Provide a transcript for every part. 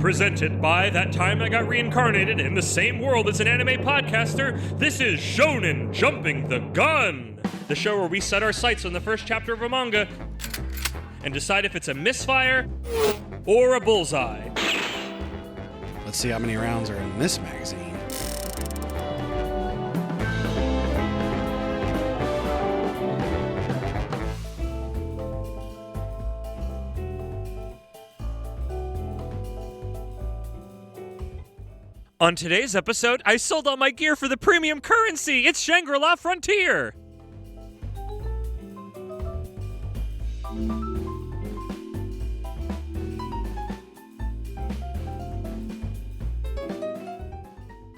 Presented by That Time I Got Reincarnated in the same world as an anime podcaster, this is Shonen Jumping the Gun, the show where we set our sights on the first chapter of a manga and decide if it's a misfire or a bullseye. Let's see how many rounds are in this magazine. On today's episode, I sold all my gear for the premium currency. It's Shangri-La Frontier.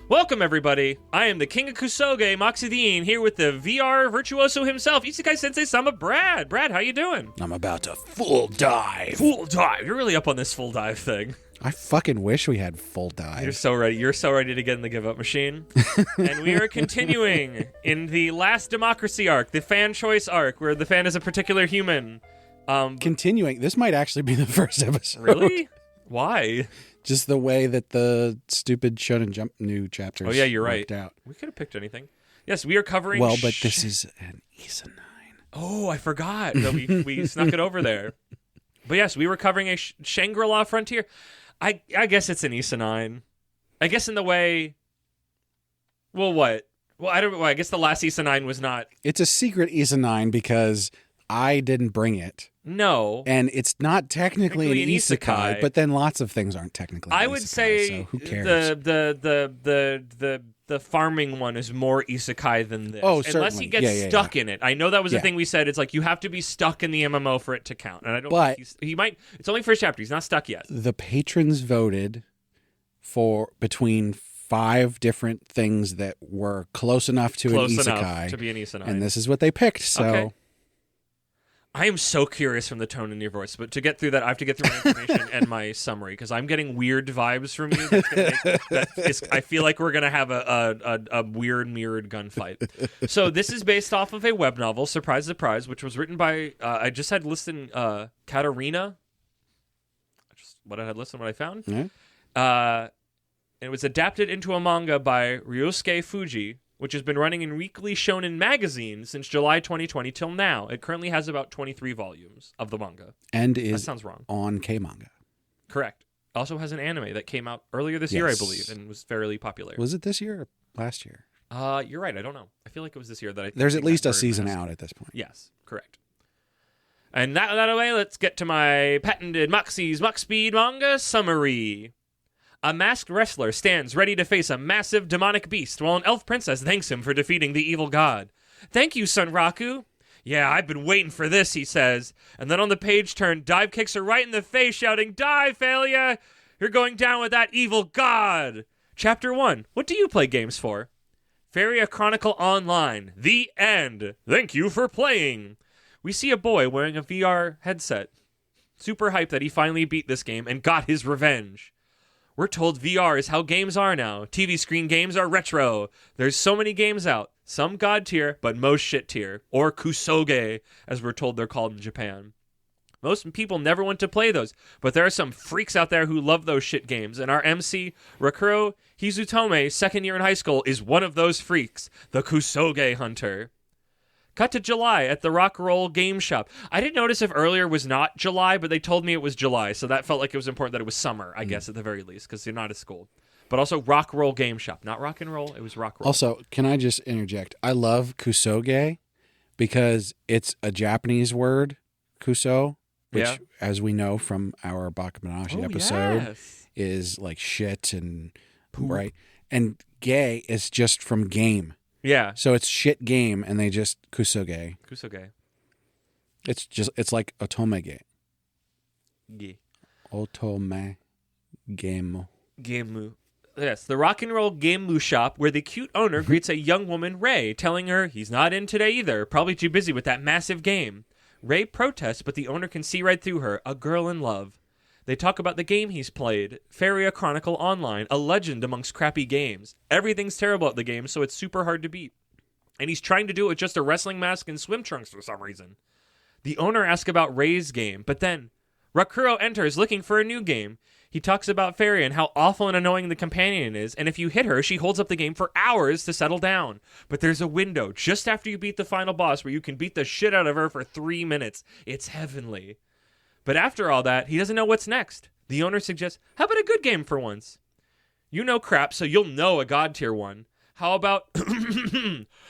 Welcome, everybody. I am the King of Kusoge, Moxidine, here with the VR virtuoso himself, Isekai Sensei Sama Brad. Brad, how you doing? I'm about to full dive. Full dive. You're really up on this full dive thing. I fucking wish we had full dive. You're so ready. You're so ready to get in the give-up machine. And we are continuing in the last democracy arc, the fan choice arc, where the fan is a particular human. Continuing. This might actually be the first episode. Really? Why? Just the way that the stupid Shonen Jump new chapters. Oh yeah, you're right. Worked out. We could have picked anything. Yes, we are covering. Well, but this is an Isekai. Oh, I forgot that we snuck it over there. But yes, we were covering a Shangri-La Frontier. I guess it's an Isekai. I guess in the way. Well, what? Well, I don't. Well, I guess the last Isekai was not. It's a secret Isekai because I didn't bring it. No. And it's not technically an isekai, but then lots of things aren't technically an I would isekai, say so who cares? The farming one is more isekai than this. Oh, Unless certainly. he gets stuck in it. I know that was the Yeah. thing we said. It's like you have to be stuck in the MMO for it to count. And I don't But think he might. It's only first chapter. He's not stuck yet. The patrons voted for between 5 different things that were close enough to Close an isekai. enough to be an isekai. And this is what they picked, so... Okay. I am so curious from the tone in your voice, but to get through that, I have to get through my information and my summary, because I'm getting weird vibes from you. I feel like we're going to have a weird mirrored gunfight. So this is based off of a web novel, surprise, surprise, which was written by, I just had listed Katarina. What I had listed, what I found. Yeah. It was adapted into a manga by Ryosuke Fuji, which has been running in Weekly Shonen magazine since July 2020 till now. It currently has about 23 volumes of the manga. And that is sounds wrong. On K-Manga. Correct. Also has an anime that came out earlier this year, I believe, and was fairly popular. Was it this year or last year? You're right. I don't know. I feel like it was this year that I. There's at least a season out at this point. Yes, correct. And that away, let's get to my patented Moxie's Mox Speed manga summary. A masked wrestler stands ready to face a massive demonic beast while an elf princess thanks him for defeating the evil god. "Thank you, Son Raku." "Yeah, I've been waiting for this," he says. And then on the page turn, Dive kicks her right in the face, shouting, "Die, failure! You're going down with that evil god!" Chapter 1. What do you play games for? Feria Chronicle Online. The end. Thank you for playing. We see a boy wearing a VR headset. Super hyped that he finally beat this game and got his revenge. We're told VR is how games are now. TV screen games are retro. There's so many games out. Some god tier, but most shit tier. Or kusoge, as we're told they're called in Japan. Most people never want to play those, but there are some freaks out there who love those shit games, and our MC, Rakuro Hizutome, second year in high school, is one of those freaks, the kusoge hunter. Cut to July at the Rock Roll Game Shop. I didn't notice if earlier was not July, but they told me it was July, so that felt like it was important that it was summer, I guess, at the very least, because they're not at school. But also Rock Roll Game Shop. Not rock and roll, it was Rock Roll. Also, can I just interject? I love kusoge because it's a Japanese word, kuso, which, as we know from our Bakemonoshi episode, is like shit and poop. Right. And gay is just from game. Yeah. So it's shit game, and they just kusoge. Kusoge. It's like otomege. Yeah. Otome gemu. Gemu. Yes, the rock and roll Gemu shop where the cute owner greets a young woman, Ray, telling her he's not in today either, probably too busy with that massive game. Ray protests, but the owner can see right through her, a girl in love. They talk about the game he's played, Feria Chronicle Online, a legend amongst crappy games. Everything's terrible at the game, so it's super hard to beat. And he's trying to do it with just a wrestling mask and swim trunks for some reason. The owner asks about Ray's game, but then Rakuro enters looking for a new game. He talks about Fairy and how awful and annoying the companion is, and if you hit her, she holds up the game for hours to settle down. But there's a window just after you beat the final boss where you can beat the shit out of her for 3 minutes. It's heavenly. But after all that, he doesn't know what's next. The owner suggests, how about a good game for once? You know crap, so you'll know a God tier one. How about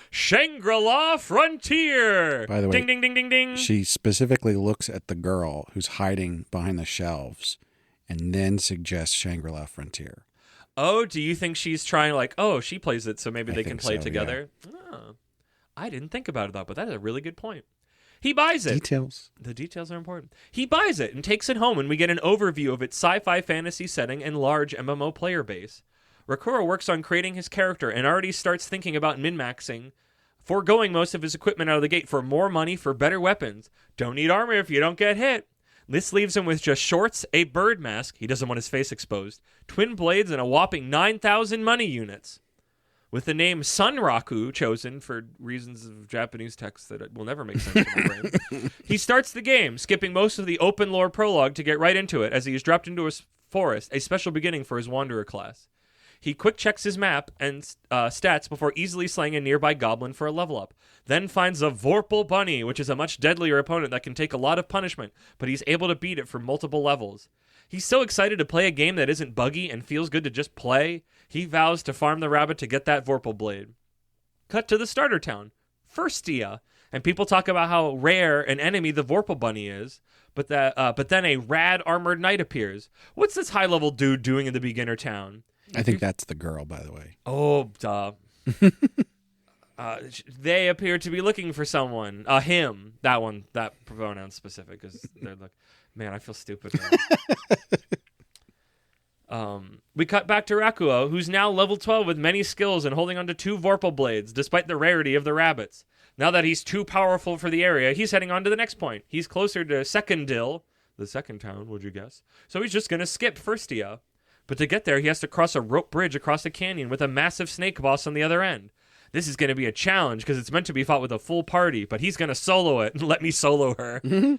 Shangri-La Frontier? By the way, ding, ding, ding, ding, ding. She specifically looks at the girl who's hiding behind the shelves and then suggests Shangri-La Frontier. Oh, do you think she's trying like, oh, she plays it, so maybe they can play so, together? Yeah. Oh, I didn't think about it, though, but that is a really good point. He buys it. Details. The details are important. He buys it and takes it home, and we get an overview of its sci-fi fantasy setting and large MMO player base. Rakura works on creating his character and already starts thinking about min-maxing, foregoing most of his equipment out of the gate for more money for better weapons. Don't need armor if you don't get hit. This leaves him with just shorts, a bird mask, he doesn't want his face exposed, twin blades, and a whopping 9,000 money units. With the name Sunraku chosen for reasons of Japanese text that will never make sense to my brain, he starts the game, skipping most of the open lore prologue to get right into it as he is dropped into a forest, a special beginning for his Wanderer class. He quick checks his map and stats before easily slaying a nearby goblin for a level up. Then finds a Vorpal Bunny, which is a much deadlier opponent that can take a lot of punishment, but he's able to beat it for multiple levels. He's so excited to play a game that isn't buggy and feels good to just play, he vows to farm the rabbit to get that Vorpal Blade. Cut to the starter town, Firstia, and people talk about how rare an enemy the Vorpal Bunny is, but then a rad armored knight appears. What's this high-level dude doing in the beginner town? I think that's the girl, by the way. Oh, duh. They appear to be looking for someone. Him. That one. That pronoun specific. Because they're like, man, I feel stupid now. We cut back to Rakuo, who's now level 12 with many skills and holding onto 2 Vorpal blades, despite the rarity of the rabbits. Now that he's too powerful for the area, he's heading on to the next point. He's closer to Secondil, the second town, would you guess? So he's just going to skip Firstia. But to get there, he has to cross a rope bridge across a canyon with a massive snake boss on the other end. This is going to be a challenge because it's meant to be fought with a full party, but he's going to solo it and let me solo her. Mm-hmm.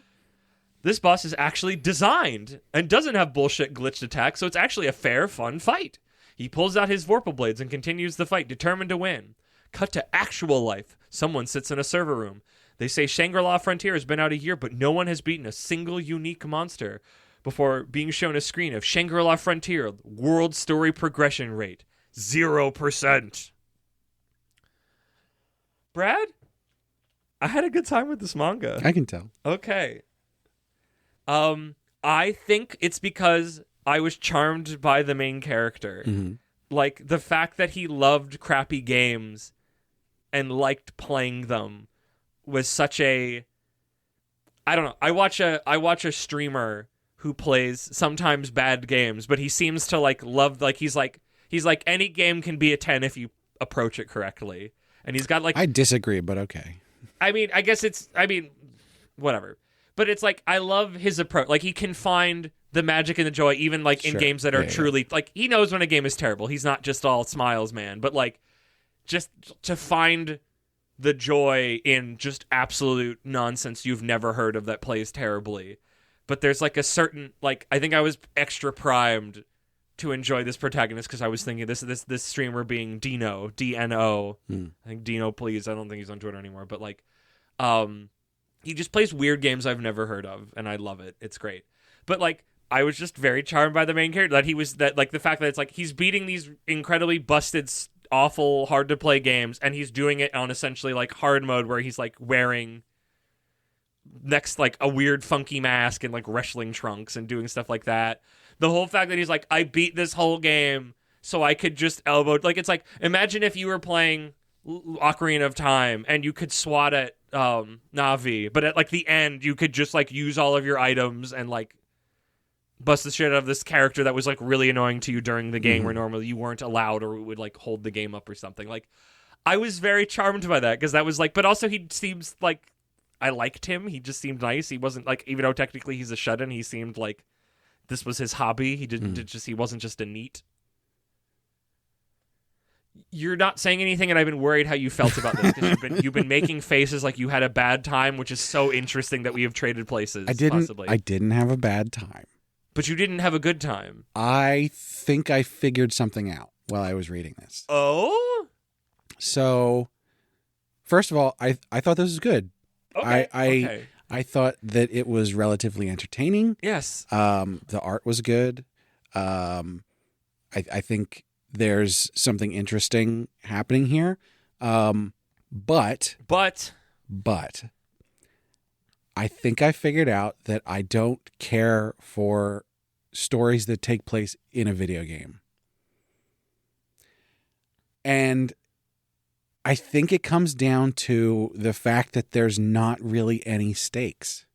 This boss is actually designed and doesn't have bullshit glitched attacks, so it's actually a fair, fun fight. He pulls out his Vorpal blades and continues the fight, determined to win. Cut to actual life. Someone sits in a server room. They say Shangri-La Frontier has been out a year, but no one has beaten a single unique monster before being shown a screen of Shangri-La Frontier world story progression rate 0%. Brad, I had a good time with this manga. I can tell. Okay. I think it's because I was charmed by the main character. Mm-hmm. Like, the fact that he loved crappy games and liked playing them was such a... I don't know. I watch a streamer who plays sometimes bad games, but he seems to like love, like he's like any game can be a 10 if you approach it correctly. And he's got like... I disagree, but okay. I mean, I guess whatever. But it's like, I love his approach. Like, he can find the magic and the joy, even like in games that are truly... Like, he knows when a game is terrible. He's not just all smiles, man. But like, just to find the joy in just absolute nonsense you've never heard of that plays terribly. But there's like a certain... Like, I think I was extra primed to enjoy this protagonist because I was thinking this streamer being Dino, D-N-O. I think Dino, please. I don't think he's on Twitter anymore. But like, he just plays weird games I've never heard of, and I love it. It's great. But like, I was just very charmed by the main character. Like the fact that it's like he's beating these incredibly busted, awful, hard to play games, and he's doing it on essentially like hard mode where he's like wearing like a weird funky mask and like wrestling trunks and doing stuff like that. The whole fact that he's like, I beat this whole game so I could just elbow... Like, it's like, imagine if you were playing Ocarina of Time and you could swat at Navi, but at like the end, you could just like use all of your items and like bust the shit out of this character that was like really annoying to you during the game where normally you weren't allowed or would like hold the game up or something. Like, I was very charmed by that because that was like... But also he seems like... I liked him. He just seemed nice. He wasn't like... Even though technically he's a shut-in, he seemed like this was his hobby. He he wasn't just a neat. You're not saying anything, and I've been worried how you felt about this because you've been making faces like you had a bad time, which is so interesting that we have traded places. I didn't have a bad time. But you didn't have a good time. I think I figured something out while I was reading this. Oh? So, first of all, I thought this was good. Okay. I thought that it was relatively entertaining. Yes. The art was good. I think there's something interesting happening here. But I think I figured out that I don't care for stories that take place in a video game. And I think it comes down to the fact that there's not really any stakes.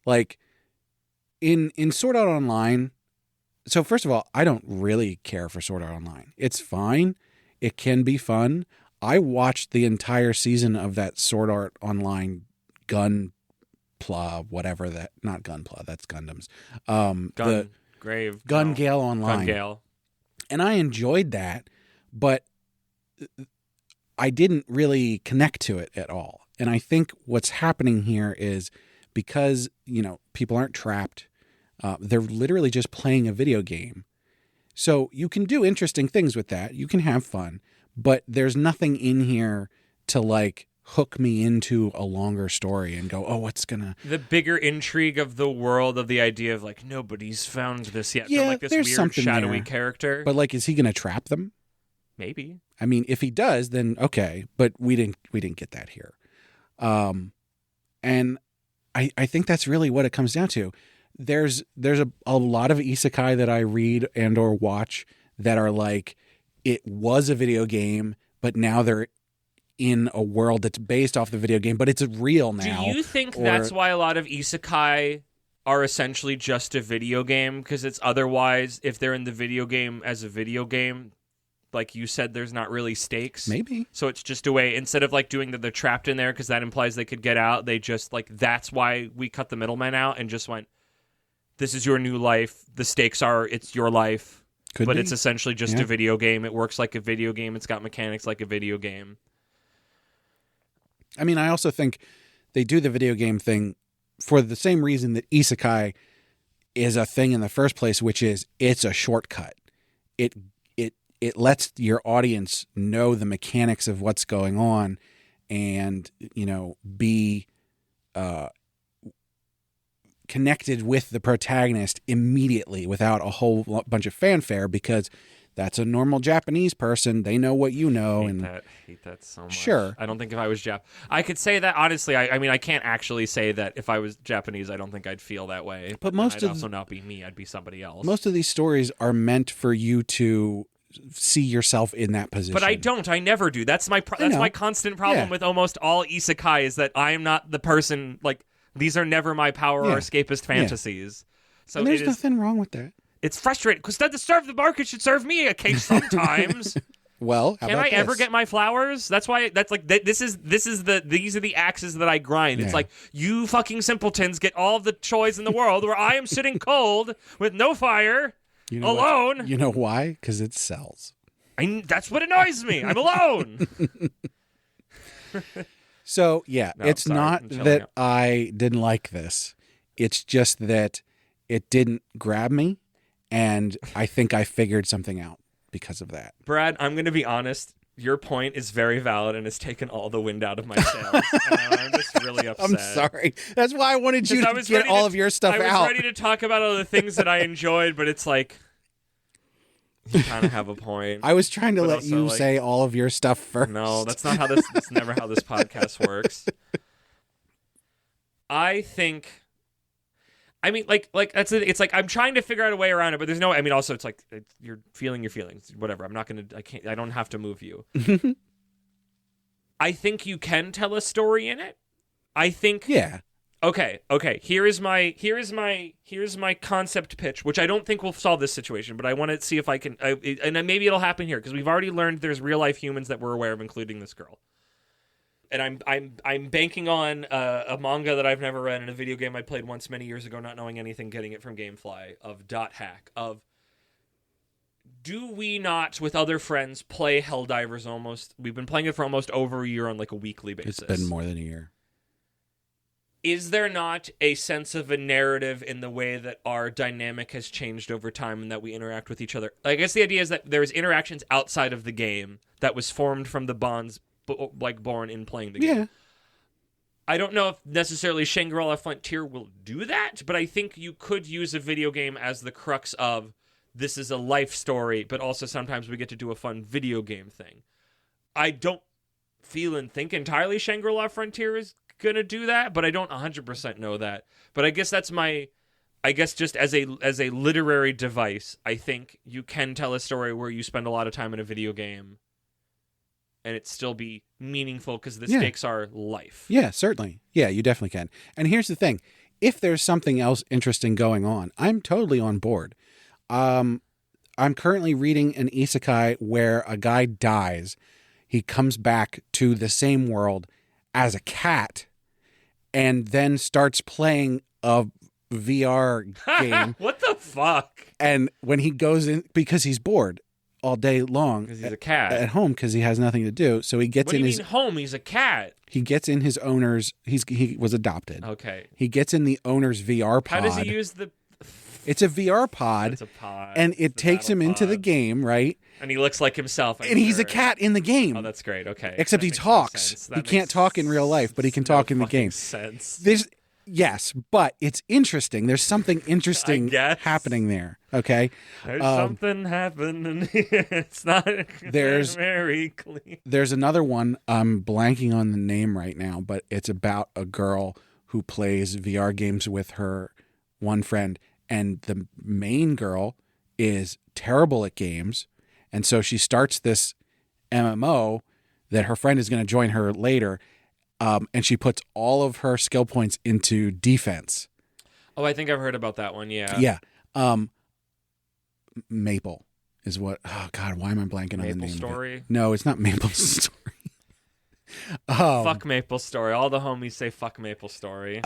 Like in Sword Art Online, so first of all, I don't really care for Sword Art Online. It's fine. It can be fun. I watched the entire season of that Sword Art Online Gunpla, whatever that, not Gunpla, that's Gundams. The Gun Gale Online. Gun Gale. And I enjoyed that, but I didn't really connect to it at all. And I think what's happening here is because, people aren't trapped, they're literally just playing a video game. So you can do interesting things with that. You can have fun, but there's nothing in here to like hook me into a longer story and go, oh, what's gonna... The bigger intrigue of the world, of the idea of like, nobody's found this yet. Yeah, from, like, this there's weird something shadowy there. character. But like, is he gonna trap them? Maybe. I mean, if he does, then okay, but we didn't get that here. And I think that's really what it comes down to. There's a lot of isekai that I read and or watch that are like, it was a video game, but now they're in a world that's based off the video game, but it's real now. Do you think that's why a lot of isekai are essentially just a video game? Because it's otherwise, if they're in the video game as a video game, like you said, there's not really stakes. Maybe. So it's just a way, instead of like doing that they're trapped in there because that implies they could get out, they just like, that's why we cut the middleman out and just went, this is your new life. The stakes are, it's your life. Could but be. It's essentially just a video game. It works like a video game. It's got mechanics like a video game. I mean, I also think they do the video game thing for the same reason that isekai is a thing in the first place, which is it's a shortcut. It lets your audience know the mechanics of what's going on and, be connected with the protagonist immediately without a whole bunch of fanfare, because that's a normal Japanese person. They know what you know. I hate that so much. Sure. I don't think if I was I could say that, honestly. I mean, I can't actually say that if I was Japanese, I don't think I'd feel that way. But I'd also not be me. I'd be somebody else. Most of these stories are meant for you to see yourself in that position. But I don't. I never do. That's my constant problem with almost all isekai, is that I am not the person, like, these are never my power or escapist fantasies. So and there's nothing wrong with that. It's frustrating because to serve the market should serve me a case sometimes. Well, can I ever get my flowers? That's why. That's like these are the axes that I grind. It's like, you fucking simpletons get all of the toys in the world, where I am sitting cold with no fire, alone. You know why? Because it sells. That's what annoys me. I'm alone. So it's not that I didn't like this. It's just that it didn't grab me. And I think I figured something out because of that. Brad, I'm going to be honest. Your point is very valid and has taken all the wind out of my sails. I'm just really upset. I'm sorry. That's why I wanted you to get all of your stuff out. I was ready to talk about all the things that I enjoyed, but it's like, you kind of have a point. I was trying to let you say all of your stuff first. No, that's never how this podcast works. I think... I mean, like that's it. It's like I'm trying to figure out a way around it, but there's no. I mean, also it's like you're feeling your feelings. Whatever. I'm not gonna. I don't have to move you. I think you can tell a story in it. I think. Yeah. Okay. Here is my concept pitch, which I don't think will solve this situation, but I want to see if I can. And maybe it'll happen here because we've already learned there's real life humans that we're aware of, including this girl. And I'm banking on a manga that I've never read and a video game I played once many years ago, not knowing anything, getting it from GameFly, of Dot Hack. Of, do we not, with other friends, play Helldivers almost? We've been playing it for almost over a year on like a weekly basis. It's been more than a year. is there not a sense of a narrative in the way that our dynamic has changed over time and that we interact with each other? I guess the idea is that there's interactions outside of the game that was formed from the bonds born in playing the game. Yeah. I don't know if necessarily Shangri-La Frontier will do that, but I think you could use a video game as the crux of this is a life story, but also sometimes we get to do a fun video game thing. I don't feel and think entirely Shangri-La Frontier is going to do that, but I don't 100% know that. But I guess that's just as a literary device, I think you can tell a story where you spend a lot of time in a video game and it still be meaningful because the stakes are life. Yeah, certainly. Yeah, you definitely can. And here's the thing. If there's something else interesting going on, I'm totally on board. I'm currently reading an isekai where a guy dies. He comes back to the same world as a cat and then starts playing a VR game. What the fuck? And when he goes in, because he's bored all day long because he's a cat at home because he has nothing to do, so he gets what do you mean home? He's a cat. He gets in his owner's. He was adopted. Okay. He gets in the owner's VR pod. How does he use the? It's a VR pod. It's a pod. And it takes him into the game, right? And he looks like himself. And he's a cat in the game. Oh, that's great. Okay. Except he talks. He can't talk in real life, but he can talk in the game. Sense. Yes, but it's interesting. There's something interesting happening there. Okay, there's something happening. It's not very clean. There's another one. I'm blanking on the name right now, but it's about a girl who plays VR games with her one friend, and the main girl is terrible at games, and so she starts this MMO that her friend is going to join her later. And she puts all of her skill points into defense. Oh, I think I've heard about that one. Yeah. Yeah. Maple is what. Oh God, why am I blanking on the name? Maple Story? Of it? No, it's not Maple Story. Fuck Maple Story. All the homies say fuck Maple Story.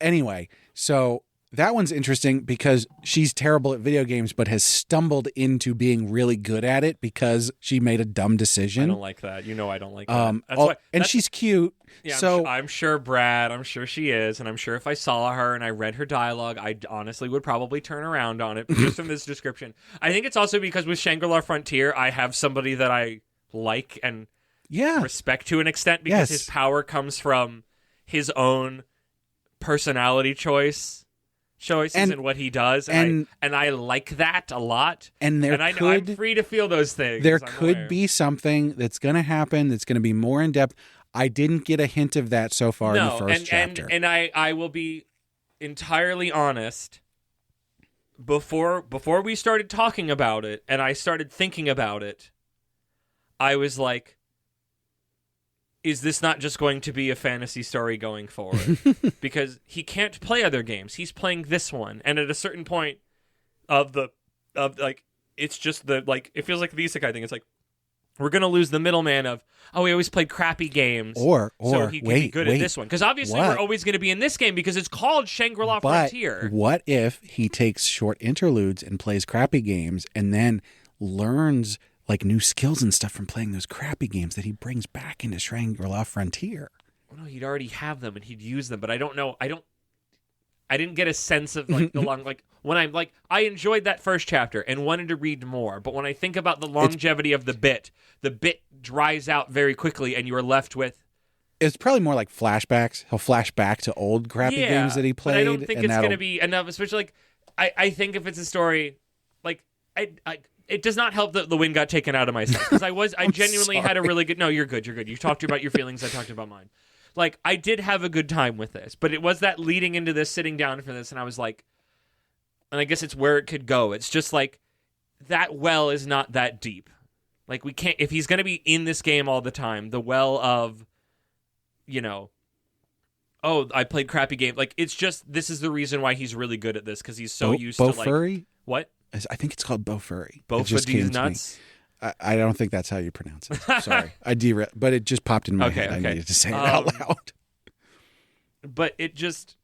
Anyway, so that one's interesting because she's terrible at video games, but has stumbled into being really good at it because she made a dumb decision. I don't like that. You know I don't like that. And she's cute. Yeah, so I'm sure Brad, I'm sure she is, and I'm sure if I saw her and I read her dialogue, I honestly would probably turn around on it just from this description. I think it's also because with Shangri-La Frontier, I have somebody that I like and respect to an extent because his power comes from his own personality choices and what he does, and I like that a lot. And I'm free to feel those things. There could be something that's going to happen that's going to be more in depth. I didn't get a hint of that so far in the first chapter. And I will be entirely honest. Before we started talking about it, and I started thinking about it, I was like, is this not just going to be a fantasy story going forward? Because he can't play other games. He's playing this one. And at a certain point it's just it feels like the isekai thing. It's like, we're going to lose the middleman of, we always played crappy games. So he can be good at this one. Because obviously we're always going to be in this game because it's called Shangri-La Frontier. What if he takes short interludes and plays crappy games and then learns new skills and stuff from playing those crappy games that he brings back into Shangri-La Frontier? Well, no, he'd already have them and he'd use them, but I don't know. I didn't get a sense of the long, when I'm I enjoyed that first chapter and wanted to read more, but when I think about the longevity of the bit dries out very quickly and you're left with. It's probably more like flashbacks. He'll flash back to old crappy games that he played. But I don't think it's going to be enough, especially I think if it's a story, it does not help that the wind got taken out of my sense because I genuinely had a really good. No, you're good. You're good. You talked about your feelings. I talked about mine. I did have a good time with this, but it was that leading into this, sitting down for this, and I was like, and I guess it's where it could go. It's just that well is not that deep. We can't, if he's going to be in this game all the time, the well of, I played crappy game. It's just, this is the reason why he's really good at this because he's so used to Furry? What? I think it's called Bofurry. Bofurry nuts? I don't think that's how you pronounce it. Sorry. I derailed, but it just popped in my head. Okay. I needed to say it out loud. But it just,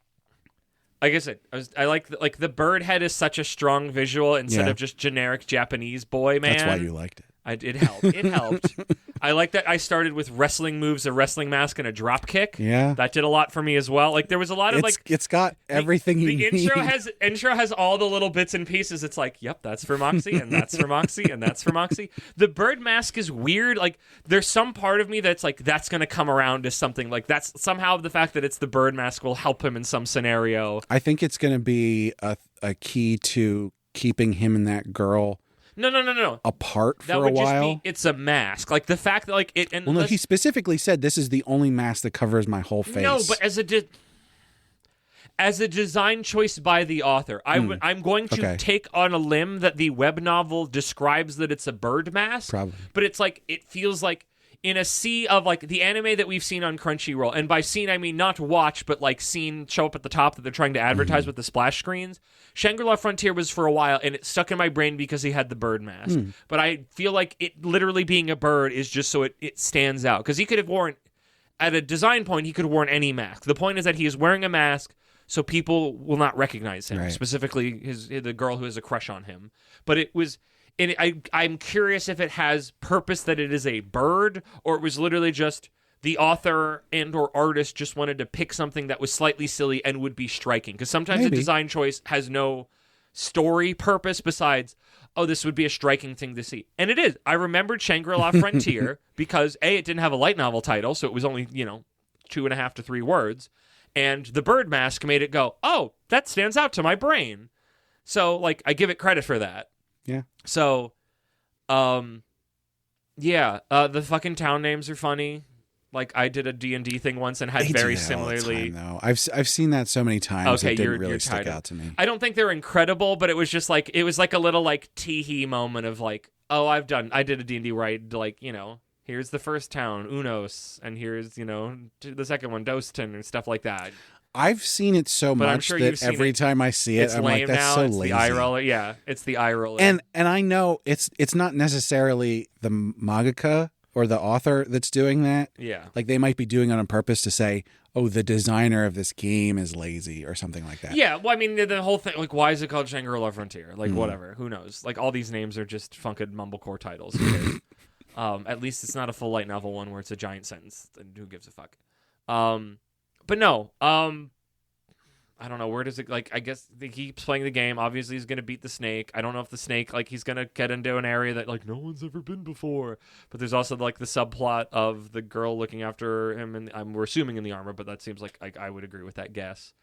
like I said, I like the bird head is such a strong visual instead of just generic Japanese boy man. That's why you liked it. It helped. It helped. I like that I started with wrestling moves, a wrestling mask, and a drop kick. Yeah. That did a lot for me as well. Like, there was a lot of, It's got everything you need. The intro has all the little bits and pieces. It's like, yep, that's for Moxie, and that's for Moxie, and that's for Moxie. The bird mask is weird. Like, there's some part of me that's like, that's going to come around as something. Like, that's somehow the fact that it's the bird mask will help him in some scenario. I think it's going to be a key to keeping him and that girl No. apart for that would a while. Just be, it's a mask. Like, the fact that, like, it... And well, no, he specifically said this is the only mask that covers my whole face. No, but as a design choice by the author, I'm going to take on a limb that the web novel describes that it's a bird mask. Probably. But it's like, it feels like in a sea of, like, the anime that we've seen on Crunchyroll, and by seen, I mean not watch, but, like, seen show up at the top that they're trying to advertise with the splash screens. Shangri-La Frontier was for a while, and it stuck in my brain because he had the bird mask. But I feel like it literally being a bird is just so it stands out. Because he could have worn, at a design point, he could have worn any mask. The point is that he is wearing a mask so people will not recognize him, specifically the girl who has a crush on him. But it was... And I'm curious if it has purpose that it is a bird, or it was literally just the author and or artist just wanted to pick something that was slightly silly and would be striking. Because sometimes a design choice has no story purpose besides, oh, this would be a striking thing to see. And it is. I remembered Shangri-La Frontier because, A, it didn't have a light novel title, so it was only, 2.5 to 3 words. And the bird mask made it go, oh, that stands out to my brain. So, like, I give it credit for that. Yeah. So, the fucking town names are funny. Like, I did a D&D thing once and had They very do that similarly. all the time, though. I've seen that so many times. Okay, it didn't really you're stick out to me. I don't think they're incredible, but it was just like a little like tee-hee moment of like, oh, I did a D&D where I like, here's the first town, Unos, and here's, the second one, Doston, and stuff like that. I've seen it so much that every time I see it, I'm like, that's so lazy. The eye roller. Yeah, it's the eye roller. And I know it's not necessarily the mangaka or the author that's doing that. Yeah. Like, they might be doing it on purpose to say, oh, the designer of this game is lazy or something like that. Yeah, well, I mean, the whole thing, like, why is it called Shangri-La Frontier? Like, whatever, who knows? Like, all these names are just funked mumblecore titles. At least it's not a full light novel one where it's a giant sentence, and who gives a fuck? But no, I don't know, where does it, like, I guess he keeps playing the game. Obviously, he's going to beat the snake. I don't know if the snake, like, he's going to get into an area that, like, no one's ever been before. But there's also, like, the subplot of the girl looking after him, and we're assuming in the armor, but that seems like I would agree with that guess.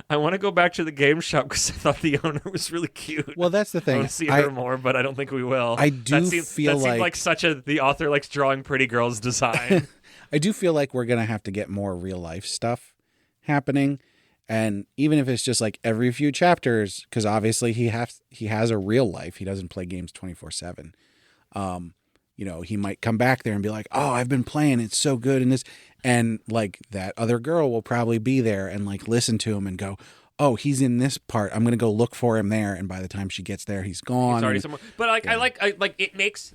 I want to go back to the game shop because I thought the owner was really cute. Well, that's the thing. I want to see her more, but I don't think we will. I do feel like such the author likes drawing pretty girls design. I do feel like we're going to have to get more real life stuff happening. And even if it's just like every few chapters, because obviously he has a real life. He doesn't play games 24/7. He might come back there and be like, oh, I've been playing. It's so good. And like that other girl will probably be there and like listen to him and go, oh, he's in this part. I'm going to go look for him there. And by the time she gets there, he's gone. He's already somewhere. But like, yeah. I like it makes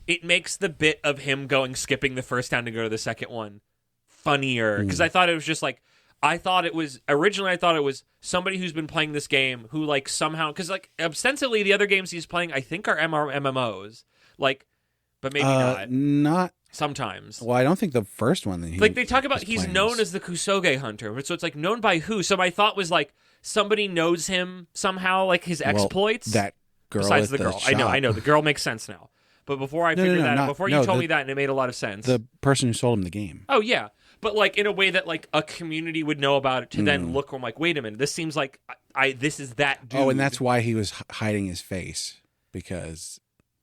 the bit of him skipping the first town to go to the second one funnier. Because I thought it was just like, originally I thought it was somebody who's been playing this game who like somehow, because like ostensibly the other games he's playing I think are MMOs, like, but maybe not sometimes. Well, I don't think the first one that he like they talk about he's known as the Kusoge hunter, so it's like known by who? So my thought was like somebody knows him somehow, like his exploits. That girl besides the girl, shop. I know the girl makes sense now. But before I figured that out, before you told me that, and it made a lot of sense. The person who sold him the game. Oh yeah. But like in a way that like a community would know about it to then look. I'm like, wait a minute, this seems like this is that dude. Oh, and that's why he was hiding his face, because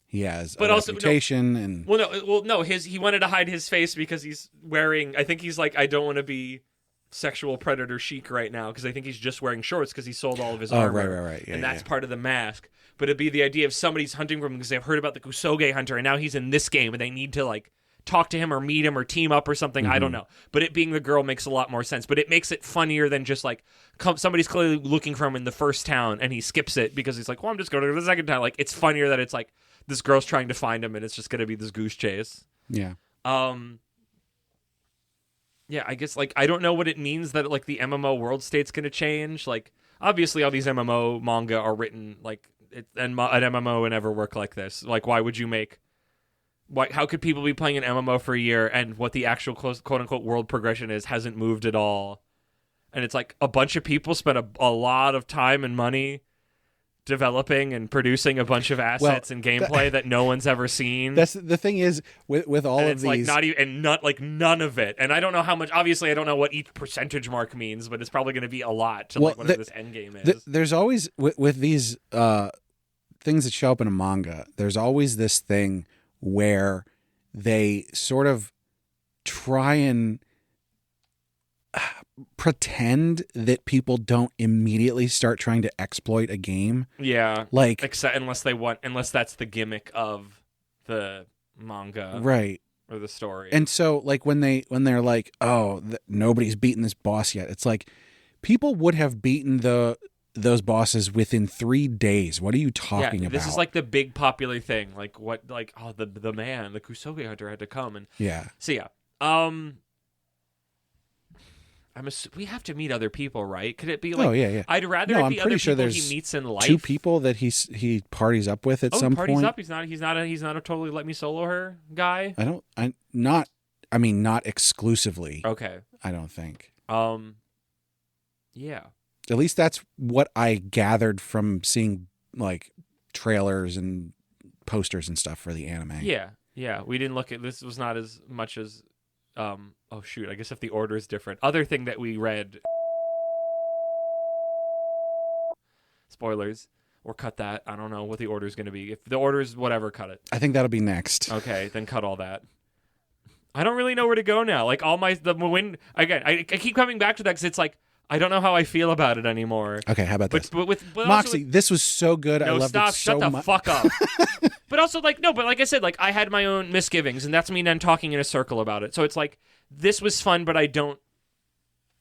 he has a reputation. He wanted to hide his face because he's wearing. I think he's like, I don't want to be sexual predator chic right now because I think he's just wearing shorts because he sold all of his armor. Right. Yeah, and that's part of the mask. But it'd be the idea of somebody's hunting for him because they've heard about the Kusoge hunter and now he's in this game and they need to like talk to him or meet him or team up or something. I don't know. But it being the girl makes a lot more sense. But it makes it funnier than just like somebody's clearly looking for him in the first town and he skips it because he's like, well, I'm just going to the second town. Like, it's funnier that it's like this girl's trying to find him and it's just going to be this goose chase. Yeah. Yeah, I guess like I don't know what it means that like the MMO world state's going to change. Like, obviously all these MMO manga are written like an MMO would never work like this. Like, why would you make how could people be playing an MMO for a year and what the actual quote-unquote world progression is hasn't moved at all? And it's like a bunch of people spent a lot of time and money developing and producing a bunch of assets and gameplay that no one's ever seen. That's the thing is with all of these, like not even and not like none of it. And I don't know how much. Obviously, I don't know what each percentage mark means, but it's probably going to be a lot to like whatever this end game is. There's always with these things that show up in a manga. There's always this thing where they sort of try and pretend that people don't immediately start trying to exploit a game. Yeah. Like, except unless that's the gimmick of the manga. Right. Or the story. And so like when they're like, oh, nobody's beaten this boss yet. It's like people would have beaten those bosses within 3 days. What are you talking about? This is like the big popular thing. Like what, like, oh, the Kusoge hunter had to come and So we have to meet other people, right? Could it be like? Oh yeah. I'd rather it be other people he meets in life. 2 people that he parties up with at some point. Parties up. He's not a totally let me solo her guy. Not exclusively. Okay. I don't think. Yeah. At least that's what I gathered from seeing like trailers and posters and stuff for the anime. Yeah. We didn't look at this. Was not as much as. Oh shoot, I guess if the order is different. Other thing that we read, spoilers, or cut that. I don't know what the order is going to be. If the order is whatever, cut it. I think that'll be next. Okay, then cut all that. I don't really know where to go now. Like I keep coming back to that because it's like, I don't know how I feel about it anymore. Okay, how about this? But Moxie, this was so good. I loved it so much. Shut the fuck up. But also, like, no, but like I said, like, I had my own misgivings, and that's me then talking in a circle about it. So it's like, this was fun, but I don't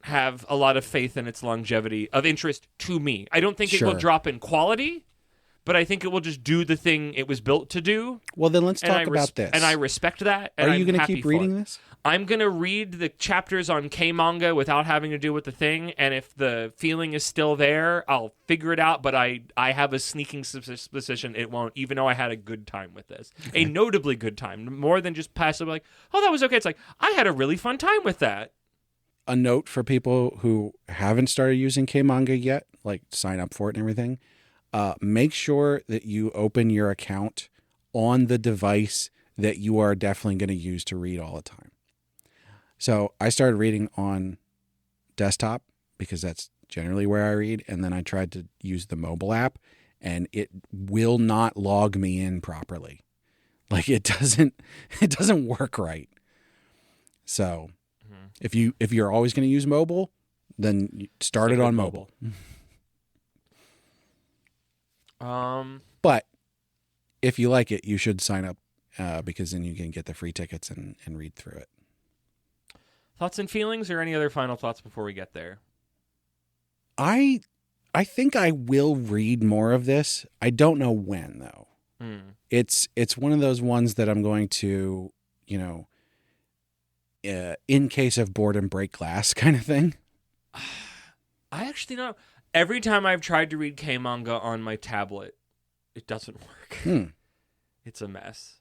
have a lot of faith in its longevity of interest to me. I don't think it will drop in quality, but I think it will just do the thing it was built to do. Well, then let's talk about this. And I respect that. And Are you going to keep reading this? I'm going to read the chapters on K-manga without having to do with the thing, and if the feeling is still there, I'll figure it out, but I have a sneaking suspicion it won't, even though I had a good time with this. Okay. A notably good time, more than just passively like, oh, that was okay. It's like, I had a really fun time with that. A note for people who haven't started using K-manga yet, like sign up for it and everything, make sure that you open your account on the device that you are definitely going to use to read all the time. So I started reading on desktop because that's generally where I read. And then I tried to use the mobile app and it will not log me in properly. Like it doesn't work right. So if you're always going to use mobile, then start it on mobile. But if you like it, you should sign up because then you can get the free tickets and read through it. Thoughts and feelings, or any other final thoughts before we get there? I think I will read more of this. I don't know when though. It's one of those ones that I'm going to, in case of boredom break glass kind of thing. I actually don't. Every time I've tried to read K-manga on my tablet, it doesn't work. It's a mess.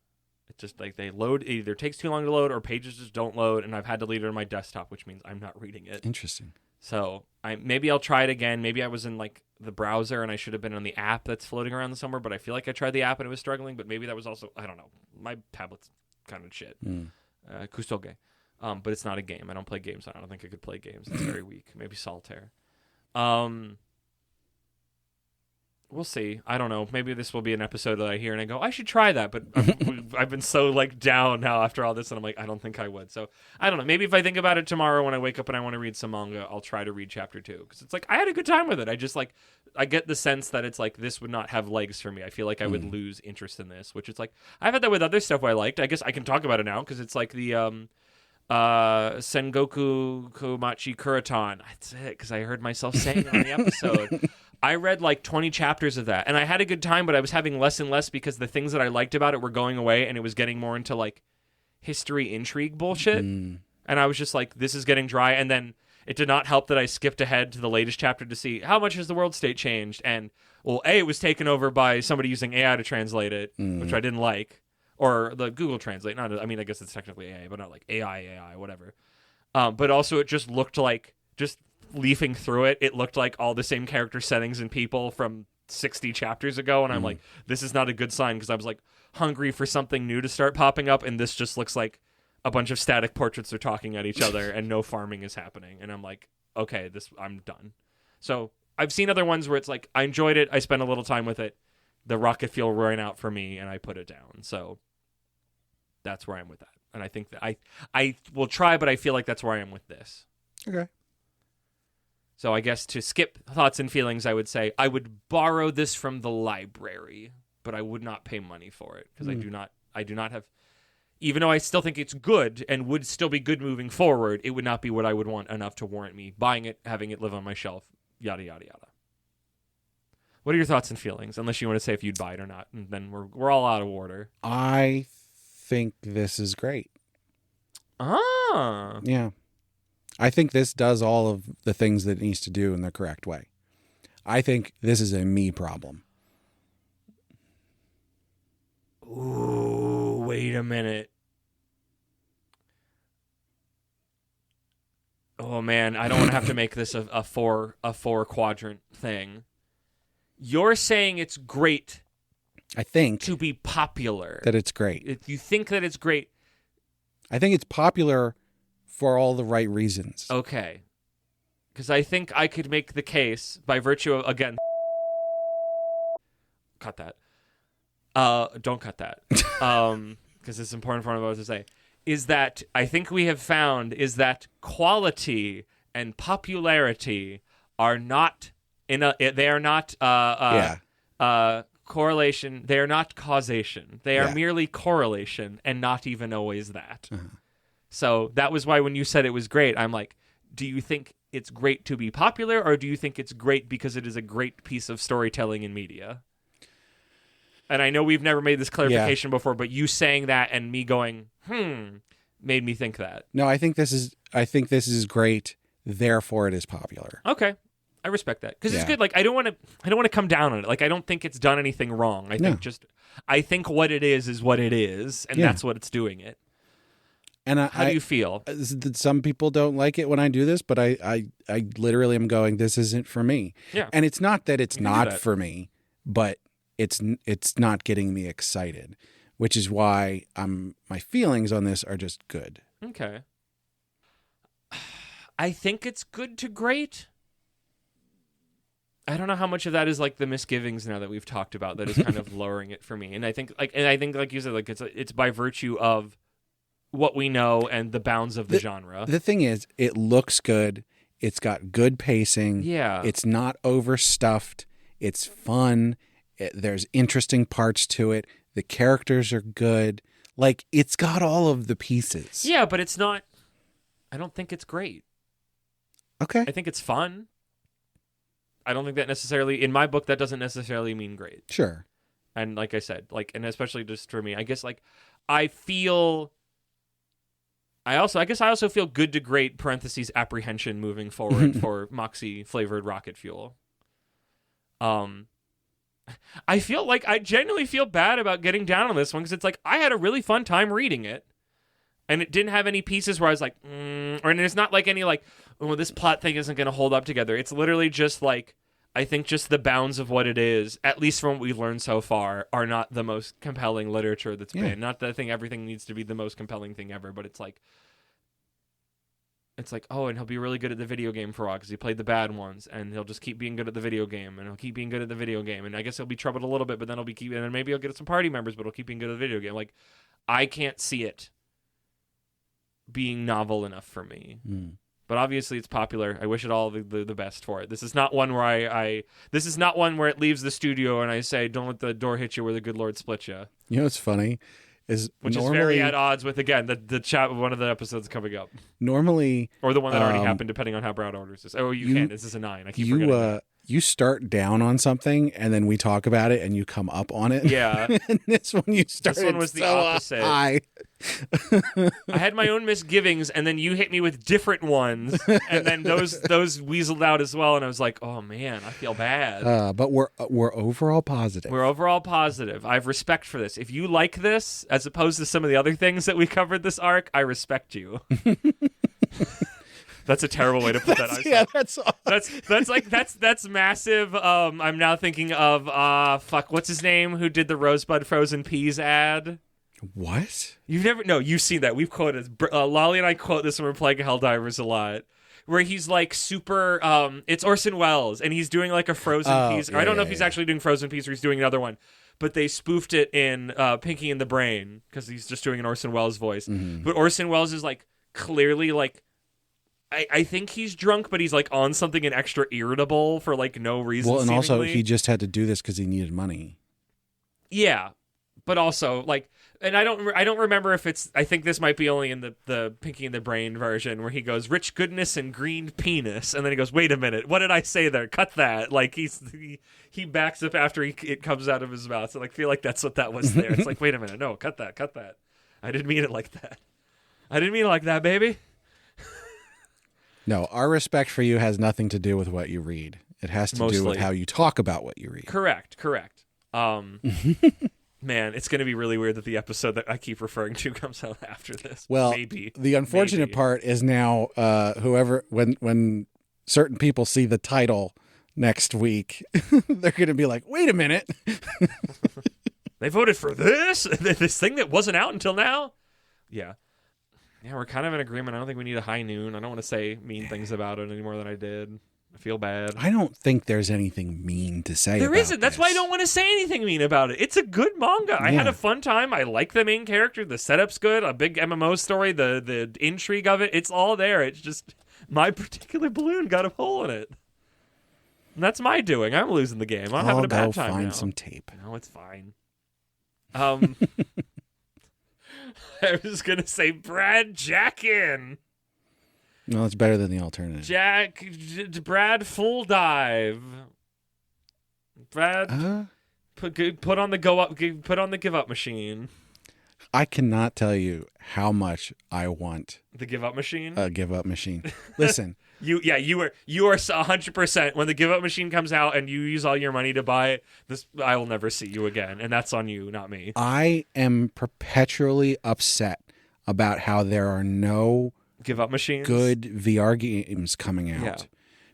It's just like they load, it either takes too long to load or pages just don't load, and I've had to leave it on my desktop, which means I'm not reading it. Interesting. So maybe I'll try it again. Maybe I was in like the browser and I should have been on the app that's floating around somewhere, but I feel like I tried the app and it was struggling, but maybe that was also, I don't know. My tablet's kind of shit. Kusoge. But it's not a game. I don't play games. I don't think I could play games. It's very weak. Maybe solitaire. We'll see. I don't know. Maybe this will be an episode that I hear and I go, I should try that. But I've been so like down now after all this, and I'm like, I don't think I would. So I don't know. Maybe if I think about it tomorrow when I wake up and I want to read some manga, I'll try to read chapter 2 because it's like I had a good time with it. I just like I get the sense that it's like this would not have legs for me. I feel like I would lose interest in this, which is like I've had that with other stuff I liked. I guess I can talk about it now because it's like the Sengoku Komachi Kuratan. That's it because I heard myself saying it on the episode. I read like 20 chapters of that, and I had a good time, but I was having less and less because the things that I liked about it were going away, and it was getting more into like history intrigue bullshit. And I was just like, this is getting dry. And then it did not help that I skipped ahead to the latest chapter to see how much has the world state changed. And well, A, it was taken over by somebody using AI to translate it, which I didn't like. or the Google Translate. Not, I mean, I guess it's technically AI, but not like AI, whatever. But also, it just looked like, just leafing through it, it looked like all the same character settings and people from 60 chapters ago, and I'm like, this is not a good sign, because I was like hungry for something new to start popping up, and this just looks like a bunch of static portraits are talking at each other, and no farming is happening, and I'm like, okay, I'm done. So I've seen other ones where it's like, I enjoyed it, I spent a little time with it, the rocket fuel ran out for me, and I put it down. So that's where I'm with that. And I think that I will try, but I feel like that's where I am with this. Okay. So I guess to skip thoughts and feelings, I would say I would borrow this from the library, but I would not pay money for it, because I do not have, even though I still think it's good and would still be good moving forward, it would not be what I would want enough to warrant me buying it, having it live on my shelf, yada, yada, yada. What are your thoughts and feelings? Unless you want to say if you'd buy it or not, and then we're all out of order. I think this is great. Ah. Yeah. I think this does all of the things that it needs to do in the correct way. I think this is a me problem. Ooh, wait a minute. Oh man, I don't want to have to make this a four quadrant thing. You're saying it's great. I think to be popular. That it's great. If you think that it's great. I think it's popular for all the right reasons. Okay. Because I think I could make the case by virtue of, again, cut that. Don't cut that. Because it's important for what I was to say. Is that I think we have found is that quality and popularity are not correlation. They are not causation. They are merely correlation, and not even always that. Uh-huh. So that was why when you said it was great, I'm like, do you think it's great to be popular, or do you think it's great because it is a great piece of storytelling in media? And I know we've never made this clarification before, but you saying that and me going, made me think that. No, I think this is great. Therefore, it is popular. Okay, I respect that because it's good. Like I don't want to come down on it. Like I don't think it's done anything wrong. I think what it is what it is, and that's what it's doing it. And how do you feel? Some people don't like it when I do this, but I literally am going, this isn't for me. Yeah. And it's not that it's not for me, but it's not getting me excited, which is why my feelings on this are just good. Okay. I think it's good to great. I don't know how much of that is like the misgivings now that we've talked about that is kind of lowering it for me. And I think like you said, like it's by virtue of what we know and the bounds of the genre. The thing is, it looks good. It's got good pacing. Yeah. It's not overstuffed. It's fun. There's interesting parts to it. The characters are good. Like, it's got all of the pieces. Yeah, but it's not... I don't think it's great. Okay. I think it's fun. I don't think that necessarily... In my book, that doesn't necessarily mean great. Sure. And like I said, like, and especially just for me, I guess, like, I feel... I guess I also feel good to great, parentheses, apprehension moving forward for Moxie-flavored rocket fuel. I feel like I genuinely feel bad about getting down on this one because it's like I had a really fun time reading it, and it didn't have any pieces where I was like, and it's not like any like, oh, this plot thing isn't going to hold up together. It's literally just like, I think just the bounds of what it is, at least from what we've learned so far, are not the most compelling literature that's been. Not that I think everything needs to be the most compelling thing ever, but it's like, oh, and he'll be really good at the video game for a while because he played the bad ones, and he'll just keep being good at the video game, and he'll keep being good at the video game, and I guess he'll be troubled a little bit, but then and then maybe he'll get some party members, but he'll keep being good at the video game. Like, I can't see it being novel enough for me. But obviously it's popular. I wish it all the best for it. This is not one where this is not one where it leaves the studio and I say, don't let the door hit you where the good Lord split you. You know what's funny? Which is very at odds with, again, the chat of one of the episodes coming up. Normally... Or the one that already happened, depending on how Brad orders this. Oh, you can. This is a 9. I keep forgetting that. you start down on something and then we talk about it and you come up on it. Yeah. And this one you started This one was the so opposite. high. I had my own misgivings, and then you hit me with different ones, and then those weaseled out as well, and I was like, oh man, I feel bad. But we're overall positive. We're overall positive. I have respect for this. If you like this, as opposed to some of the other things that we covered this arc, I respect you. That's a terrible way to put that. Yeah, that's massive. I'm now thinking of what's his name? Who did the Rosebud Frozen Peas ad? What? You've seen that. We've quoted Lolly and I quote this when we're playing Helldivers a lot. Where he's like super, it's Orson Welles, and he's doing like a Frozen Peas. I don't know if he's actually doing Frozen Peas or he's doing another one, but they spoofed it in Pinky and the Brain because he's just doing an Orson Welles voice. Mm-hmm. But Orson Welles is like clearly like, I think he's drunk, but he's like on something and extra irritable for like no reason. Well, and seemingly. also he just had to do this because he needed money. Yeah, but also like. And I don't remember if it's. I think this might be only in the Pinky and the Brain version where he goes rich goodness and green penis, and then he goes, wait a minute, what did I say there? Cut that. Like he backs up after it comes out of his mouth. So like feel like that's what that was there. It's like wait a minute, no, cut that. I didn't mean it like that. I didn't mean it like that, baby. No, our respect for you has nothing to do with what you read. It has to do with how you talk about what you read. Correct. Man, it's going to be really weird that the episode that I keep referring to comes out after this. Well, maybe. The unfortunate part is now whoever when certain people see the title next week, they're going to be like, "Wait a minute." They voted for this thing that wasn't out until now? Yeah. Yeah, we're kind of in agreement. I don't think we need a high noon. I don't want to say mean things about it any more than I did. I feel bad. I don't think there's anything mean to say There about isn't. That's why I don't want to say anything mean about it. It's a good manga. I had a fun time. I like the main character. The setup's good. A big MMO story. The intrigue of it. It's all there. It's just my particular balloon got a hole in it. And that's my doing. I'm losing the game. I'm having a bad time find now. some tape. No, it's fine. I was going to say Brad Jackin. No, it's better than the alternative. Brad Full Dive. Brad put on the give up machine. I cannot tell you how much I want The give up machine. a give up machine. Listen, you are 100%. When the give up machine comes out and you use all your money to buy it, I will never see you again, and that's on you, not me. I am perpetually upset about how there are no Give up machines. good VR games coming out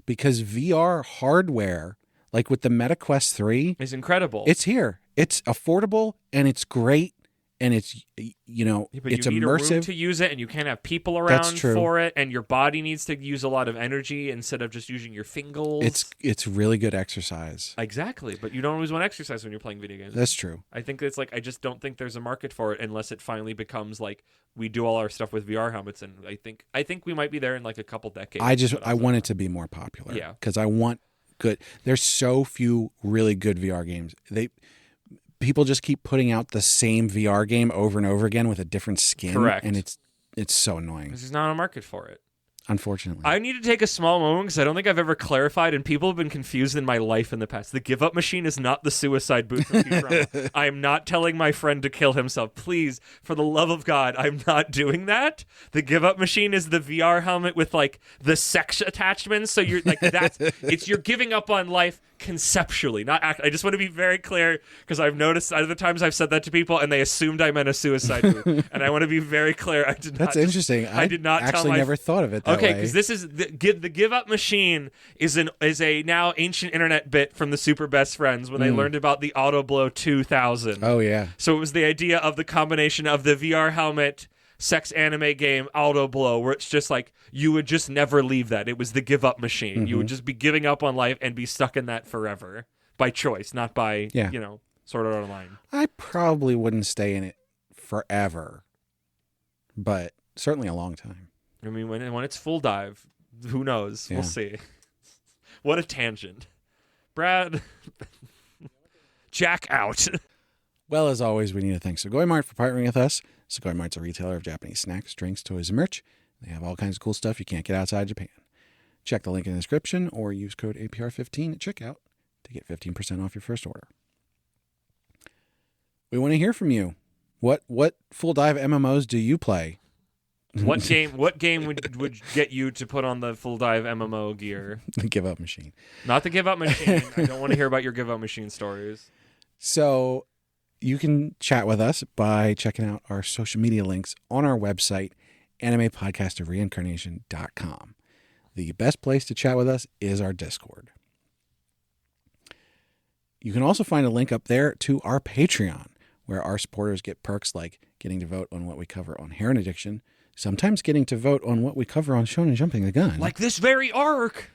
because VR hardware, like with the MetaQuest 3, is incredible. It's here. It's affordable and it's great. And it's, but it's you need immersive. a room to use it, and you can't have people around for it, and your body needs to use a lot of energy instead of just using your fingers. It's really good exercise. Exactly, but you don't always want to exercise when you're playing video games. That's true. I think it's like I just don't think there's a market for it unless it finally becomes like we do all our stuff with VR helmets, and I think we might be there in like a couple decades. I want it to be more popular. Yeah, because I want good. There's so few really good VR games. People just keep putting out the same VR game over and over again with a different skin. Correct. And it's so annoying. There's not a market for it. Unfortunately. I need to take a small moment because I don't think I've ever clarified, and people have been confused in my life in the past. The give up machine is not the suicide booth from Futurama. I am not telling my friend to kill himself. Please, for the love of God, I'm not doing that. The give up machine is the VR helmet with like the sex attachments. So you're like you're giving up on life conceptually, not I just want to be very clear because I've noticed other times I've said that to people and they assumed I meant a suicide booth, and I want to be very clear. I did not. That's interesting. I did not actually never thought of it that way. Okay, because this is the give up machine is a now ancient internet bit from the Super Best Friends when they learned about the Auto Blow 2000. Oh yeah. So it was the idea of the combination of the VR helmet sex anime game Auto Blow, where it's just like you would just never leave that. It was the give up machine. Mm-hmm. You would just be giving up on life and be stuck in that forever by choice, not by sort of online. I probably wouldn't stay in it forever, but certainly a long time. I mean, when it's full dive, who knows? Yeah. We'll see. What a tangent. Brad, Jack out. Well, as always, we need to thank Sugoi Mart for partnering with us. Sugoi Mart's a retailer of Japanese snacks, drinks, toys, and merch. They have all kinds of cool stuff you can't get outside Japan. Check the link in the description or use code APR15 at checkout to get 15% off your first order. We want to hear from you. What full dive MMOs do you play? What game would get you to put on the full dive MMO gear? The Give Up Machine. Not the Give Up Machine. I don't want to hear about your Give Up Machine stories. So you can chat with us by checking out our social media links on our website, animepodcastofreincarnation.com. The best place to chat with us is our Discord. You can also find a link up there to our Patreon, where our supporters get perks like getting to vote on what we cover on Heroin Addiction, sometimes getting to vote on what we cover on Shonen Jumping the Gun. Like this very arc!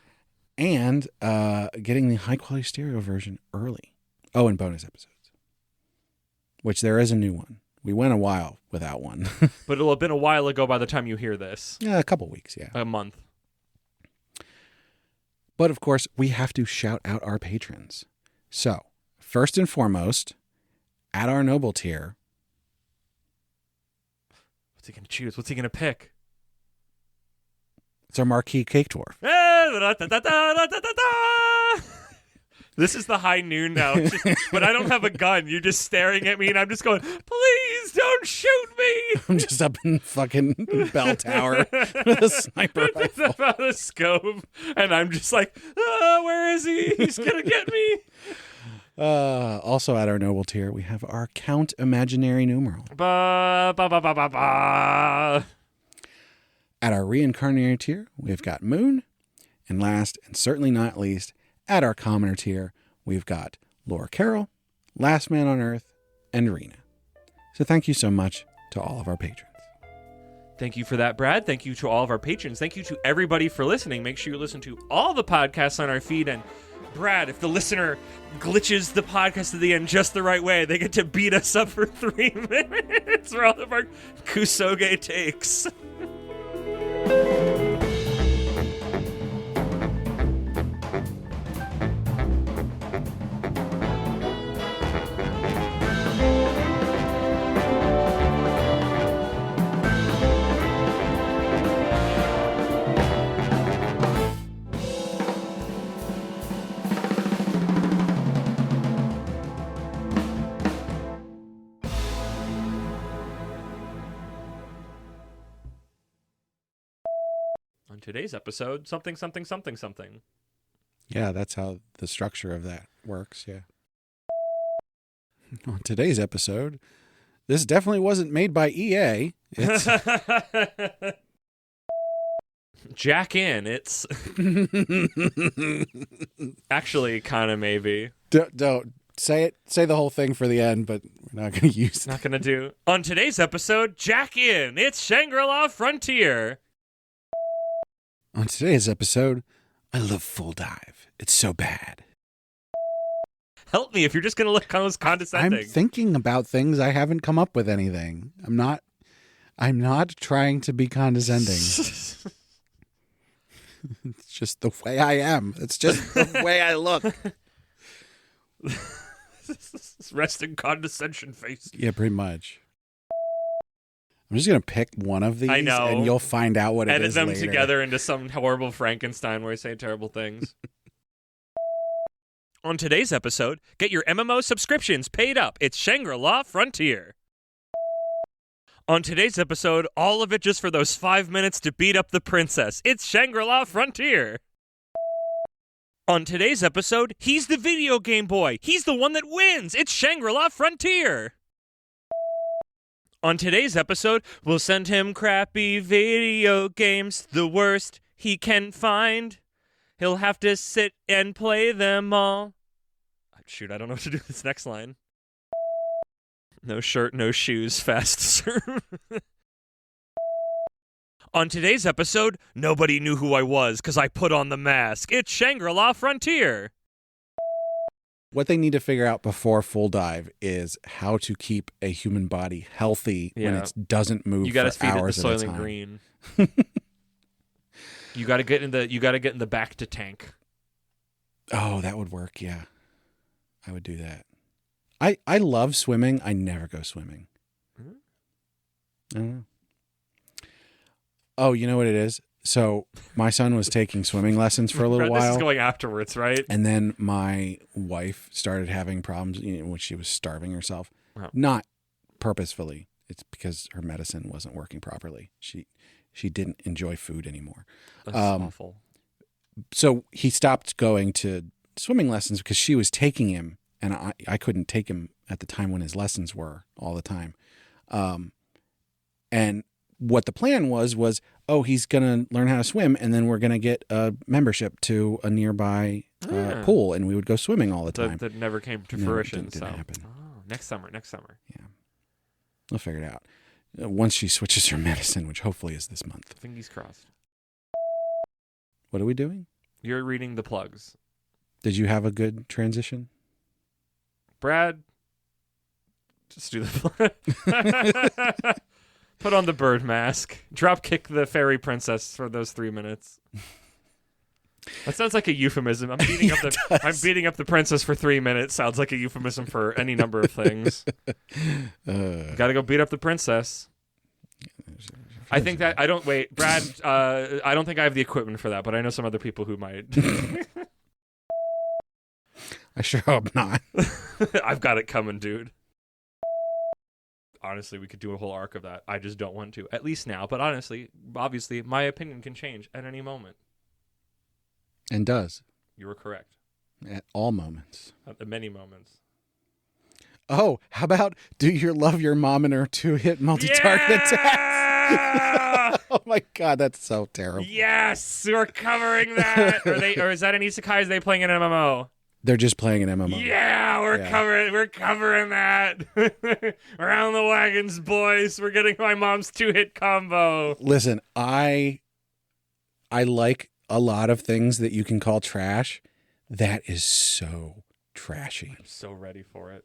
And getting the high-quality stereo version early. Oh, and bonus episodes. Which there is a new one. We went a while without one. But it'll have been a while ago by the time you hear this. Yeah, a couple weeks, yeah. A month. But, of course, we have to shout out our patrons. So, first and foremost, at our noble tier. What's he going to choose? What's he going to pick? It's our marquee cake dwarf. This is the high noon now. But I don't have a gun. You're just staring at me, and I'm just going, please don't shoot me. I'm just up in fucking bell tower with a sniper rifle. About a scope, and I'm just like, where is he? He's going to get me. Also at our noble tier, we have our Count Imaginary Numeral. Ba, ba, ba, ba, ba, ba. At our Reincarnary tier, we've got Moon. And last, and certainly not least, at our Commoner tier, we've got Laura Carroll, Last Man on Earth, and Rena. So thank you so much to all of our patrons. Thank you for that, Brad. Thank you to all of our patrons. Thank you to everybody for listening. Make sure you listen to all the podcasts on our feed. And Brad, if the listener glitches the podcast at the end just the right way, they get to beat us up for 3 minutes for all of our Kusoge takes. Today's episode, something. Yeah, that's how the structure of that works, yeah. On today's episode, this definitely wasn't made by EA. It's Jack in. It's actually kind of maybe. Don't say it. Say the whole thing for the end, but we're not going to use it. Not going to do. On today's episode, Jack in. It's Shangri-La Frontier. On today's episode, I love Full Dive. It's so bad. Help me if you're just going to look kind of condescending. I'm thinking about things. I haven't come up with anything. I'm not trying to be condescending. It's just the way I am. It's just the way I look. Resting condescension face. Yeah, pretty much. I'm just going to pick one of these, I know. And you'll find out what it is later. Edit them together into some horrible Frankenstein where I say terrible things. On today's episode, get your MMO subscriptions paid up. It's Shangri-La Frontier. On today's episode, all of it just for those 5 minutes to beat up the princess. It's Shangri-La Frontier. On today's episode, he's the video game boy. He's the one that wins. It's Shangri-La Frontier. On today's episode, we'll send him crappy video games, the worst he can find. He'll have to sit and play them all. Shoot, I don't know what to do with this next line. No shirt, no shoes, fast serve. On today's episode, nobody knew who I was because I put on the mask. It's Shangri-La Frontier. What they need to figure out before Full Dive is how to keep a human body healthy when it doesn't move you gotta for hours at a time. Soylent Green. You gotta get in the back to tank. Oh, that would work, yeah. I would do that. I love swimming. I never go swimming. Mm-hmm. I don't know. Oh, you know what it is? So my son was taking swimming lessons for a little while. This is going afterwards, right? And then my wife started having problems when she was starving herself. Oh. Not purposefully. It's because her medicine wasn't working properly. She didn't enjoy food anymore. That's awful. So he stopped going to swimming lessons because she was taking him, and I couldn't take him at the time when his lessons were all the time. And what the plan was, he's going to learn how to swim, and then we're going to get a membership to a nearby pool, and we would go swimming all the time. That never came to fruition. Didn't happen. Oh, next summer. Yeah. We'll figure it out. Once she switches her medicine, which hopefully is this month. Fingers crossed. What are we doing? You're reading the plugs. Did you have a good transition? Brad, just do the put on the bird mask. Drop kick the fairy princess for those 3 minutes. That sounds like a euphemism. I'm beating up the princess for 3 minutes. Sounds like a euphemism for any number of things. Gotta go beat up the princess. I think that Brad. I don't think I have the equipment for that, but I know some other people who might. I sure hope not. I've got it coming, dude. Honestly, we could do a whole arc of that. I just don't want to, at least now. But obviously, my opinion can change at any moment. And does. You were correct. At all moments. At many moments. Oh, how about do you love your mom and her 2-hit multi-target attacks? Oh my God, that's so terrible. Yes, we're covering that. Or is that an isekai? Is they playing an MMO? They're just playing an MMO. Yeah, we're covering that. Around the wagons, boys. We're getting my mom's 2-hit combo. Listen, I like a lot of things that you can call trash. That is so trashy. I'm so ready for it.